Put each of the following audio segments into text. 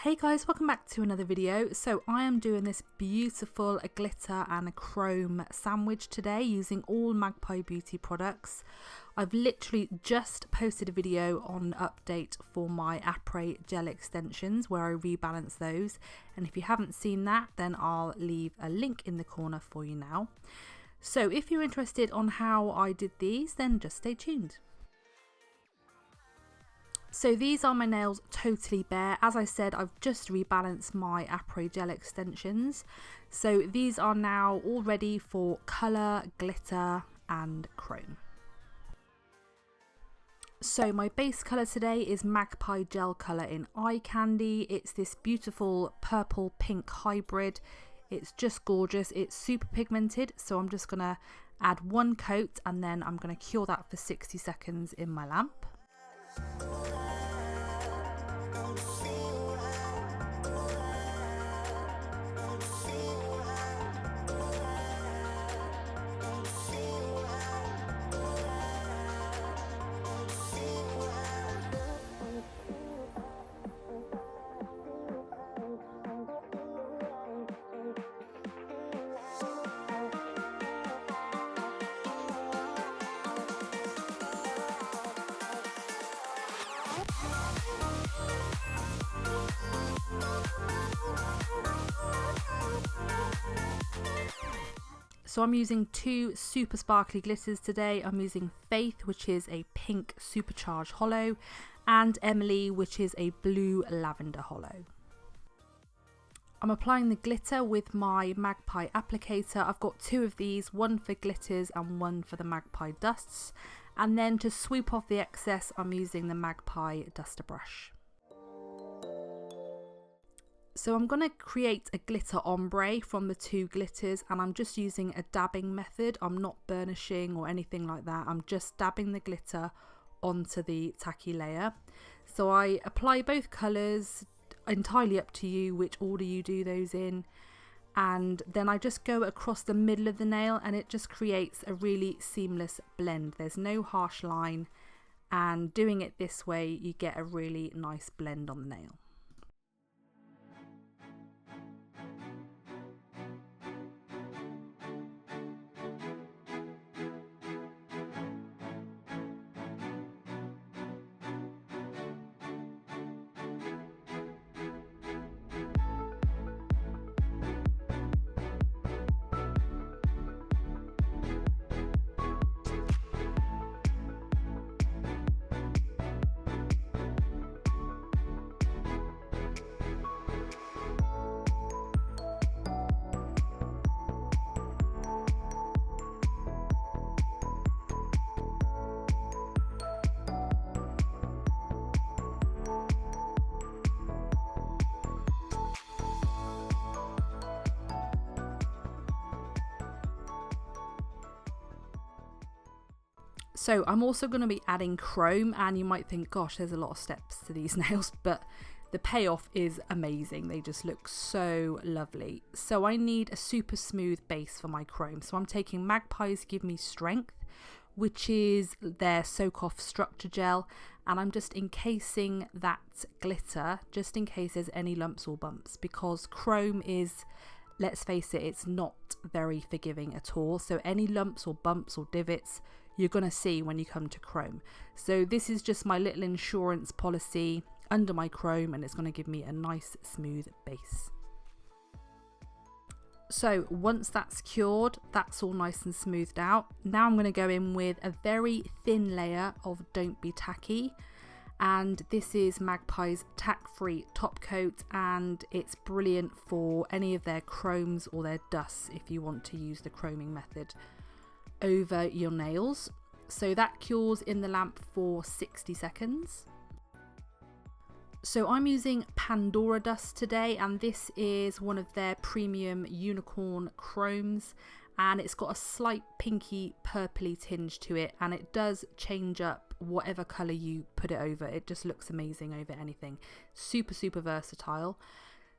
Hey guys, welcome back to another video. So I am doing this beautiful glitter and chrome sandwich today using all Magpie Beauty products. I've literally just posted a video on an update for my après gel extensions where I rebalance those, and if you haven't seen that then I'll leave a link in the corner for you now. So if you're interested on how I did these, then just stay tuned. So these are my nails totally bare. As I said, I've just rebalanced my après gel extensions. So these are now all ready for colour, glitter and chrome. So my base colour today is Magpie Gel Colour in Eye Candy. It's this beautiful purple pink hybrid. It's just gorgeous. It's super pigmented. So I'm just going to add one coat and then I'm going to cure that for 60 seconds in my lamp. So I'm using two super sparkly glitters today. I'm using Faith, which is a pink supercharged hollow, and Emily, which is a blue lavender hollow. I'm applying the glitter with my Magpie applicator. I've got two of these, one for glitters and one for the Magpie dusts. And then to sweep off the excess, I'm using the Magpie duster brush. So I'm going to create a glitter ombre from the two glitters, and I'm just using a dabbing method. I'm not burnishing or anything like that. I'm just dabbing the glitter onto the tacky layer. So I apply both colours, entirely up to you which order you do those in. And then I just go across the middle of the nail and it just creates a really seamless blend. There's no harsh line, and doing it this way you get a really nice blend on the nail. So I'm also going to be adding chrome, and you might think, gosh, there's a lot of steps to these nails, but the payoff is amazing. They just look so lovely. So I need a super smooth base for my chrome. So I'm taking Magpie's Give Me Strength, which is their Soak Off Structure Gel, and I'm just encasing that glitter just in case there's any lumps or bumps, because chrome is, let's face it, it's not very forgiving at all. So any lumps or bumps or divots you're going to see when you come to chrome. So this is just my little insurance policy under my chrome, and it's going to give me a nice smooth base. So once that's cured, that's all nice and smoothed out. Now I'm going to go in with a very thin layer of Don't Be Tacky, and this is Magpie's tack-free top coat, and it's brilliant for any of their chromes or their dusts if you want to use the chroming method over your nails. So that cures in the lamp for 60 seconds. So I'm using Pandora Dust today, and this is one of their premium unicorn chromes, and it's got a slight pinky purpley tinge to it, and it does change up whatever colour you put it over. It just looks amazing over anything. Super versatile.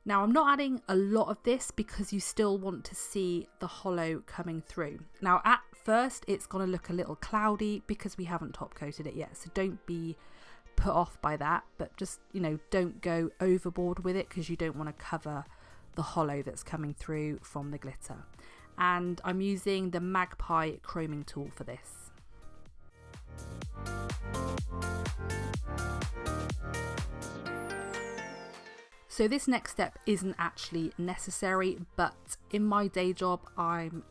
Now I'm not adding a lot of this because you still want to see the hollow coming through. Now at first it's going to look a little cloudy because we haven't top coated it yet, so don't be put off by that, but just, you know, don't go overboard with it because you don't want to cover the hollow that's coming through from the glitter. And I'm using the Magpie chroming tool for this. So this next step isn't actually necessary, but in my day job I'm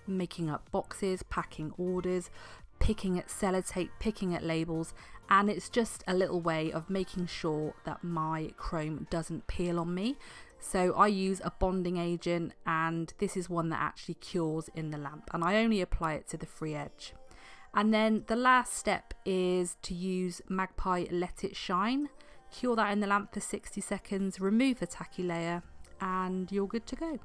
making up boxes, packing orders, picking at sellotape, picking at labels, and it's just a little way of making sure that my chrome doesn't peel on me. So I use a bonding agent, and this is one that actually cures in the lamp, and I only apply it to the free edge. And then the last step is to use Magpie Let It Shine. Cure that in the lamp for 60 seconds, remove the tacky layer, and you're good to go.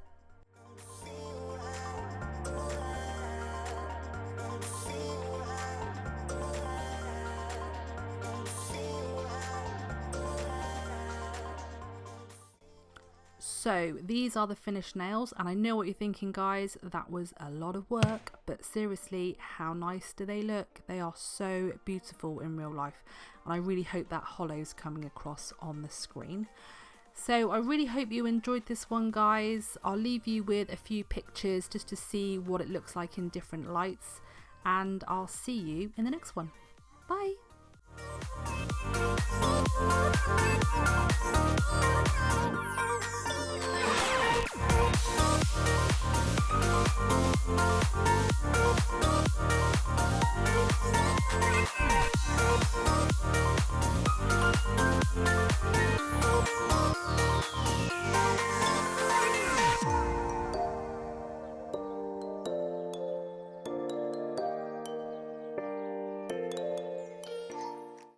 So these are the finished nails, and I know what you're thinking, guys, that was a lot of work, but seriously, how nice do they look? They are so beautiful in real life, and I really hope that hollow's coming across on the screen. So I really hope you enjoyed this one, guys. I'll leave you with a few pictures just to see what it looks like in different lights, and I'll see you in the next one. Bye!